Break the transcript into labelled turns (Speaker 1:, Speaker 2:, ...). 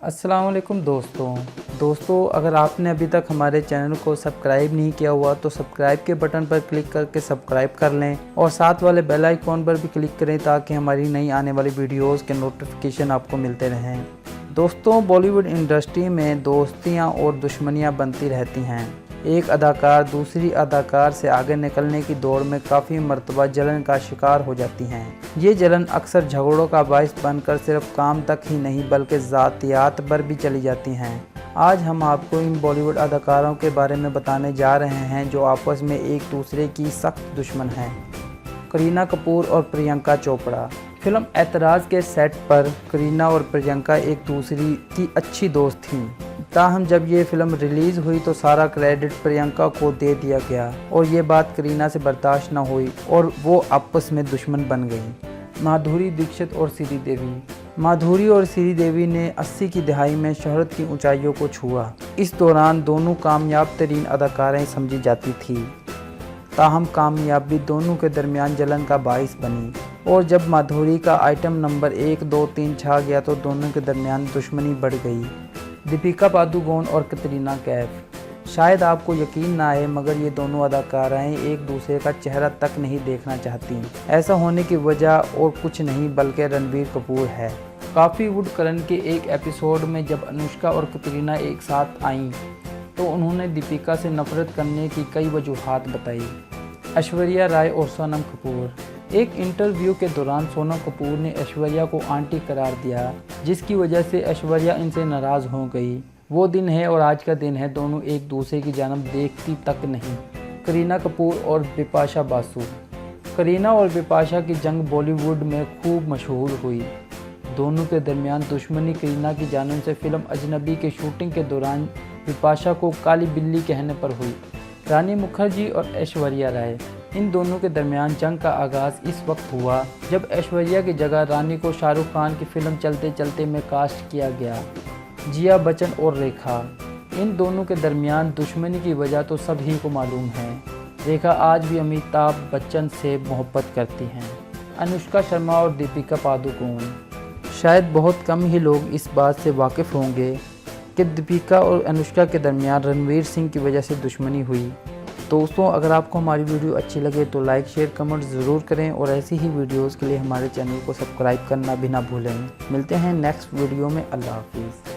Speaker 1: अस्सलाम वालेकुम दोस्तों अगर आपने अभी तक हमारे चैनल को सब्सक्राइब नहीं किया हुआ तो सब्सक्राइब के बटन पर क्लिक करके सब्सक्राइब कर लें और साथ वाले बेल आइकॉन पर भी क्लिक करें ताकि हमारी नई आने वाली वीडियोस के नोटिफिकेशन आपको मिलते रहें। दोस्तों, बॉलीवुड इंडस्ट्री में दोस्तियां और दुश्मनियां बनती रहती हैं। एक अदाकार दूसरी अदाकार से आगे निकलने की दौड़ में काफ़ी मर्तबा जलन का शिकार हो जाती हैं। ये जलन अक्सर झगड़ों का बायस बनकर सिर्फ काम तक ही नहीं बल्कि ज़ातियात पर भी चली जाती हैं। आज हम आपको इन बॉलीवुड अदाकारों के बारे में बताने जा रहे हैं जो आपस में एक दूसरे की सख्त दुश्मन हैं। करीना कपूर और प्रियंका चोपड़ा। फिल्म ऐतराज़ के सेट पर करीना और प्रियंका एक दूसरे की अच्छी दोस्त थीं। ताहम जब ये फिल्म रिलीज़ हुई तो सारा क्रेडिट प्रियंका को दे दिया गया और ये बात करीना से बर्दाश्त न हुई और वो आपस में दुश्मन बन गई। माधुरी दीक्षित और श्रीदेवी। माधुरी और श्रीदेवी ने 80 की दहाई में शोहरत की ऊंचाइयों को छुआ। इस दौरान दोनों कामयाब तरीन अदाकारें समझी जाती थी। ताहम कामयाबी दोनों के दरमियान जलन का बाइस बनी और जब माधुरी का आइटम नंबर 1, 2, 3 छा गया तो दोनों के दरमियान दुश्मनी बढ़ गई। दीपिका पादुकोण और कटरीना कैफ। शायद आपको यकीन ना आए मगर ये दोनों अदाकाराएं एक दूसरे का चेहरा तक नहीं देखना चाहती। ऐसा होने की वजह और कुछ नहीं बल्कि रणबीर कपूर है। काफ़ी वुड करण के एक एपिसोड में जब अनुष्का और कटरीना एक साथ आईं तो उन्होंने दीपिका से नफरत करने की कई वजूहात बताई। ऐश्वर्या राय और सोनम कपूर। एक इंटरव्यू के दौरान सोनम कपूर ने ऐश्वर्या को आंटी करार दिया जिसकी वजह से ऐश्वर्या इनसे नाराज़ हो गई। वो दिन है और आज का दिन है, दोनों एक दूसरे की जानब देखती तक नहीं। करीना कपूर और बिपाशा बासु। करीना और बिपाशा की जंग बॉलीवुड में खूब मशहूर हुई। दोनों के दरमियान दुश्मनी करीना की जानब से फिल्म अजनबी के शूटिंग के दौरान बिपाशा को काली बिल्ली कहने पर हुई। रानी मुखर्जी और ऐश्वर्या राय। इन दोनों के दरमियान जंग का आगाज़ इस वक्त हुआ जब ऐश्वर्या की जगह रानी को शाहरुख खान की फिल्म चलते चलते में कास्ट किया गया। जिया बच्चन और रेखा। इन दोनों के दरमियान दुश्मनी की वजह तो सभी को मालूम है। रेखा आज भी अमिताभ बच्चन से मोहब्बत करती हैं। अनुष्का शर्मा और दीपिका पादुकोण। शायद बहुत कम ही लोग इस बात से वाकिफ़ होंगे कि दीपिका और अनुष्का के दरमियान रणवीर सिंह की वजह से दुश्मनी हुई। दोस्तों, अगर आपको हमारी वीडियो अच्छी लगे तो लाइक शेयर कमेंट ज़रूर करें और ऐसी ही वीडियोस के लिए हमारे चैनल को सब्सक्राइब करना भी ना भूलें। मिलते हैं नेक्स्ट वीडियो में। अल्लाह हाफिज़।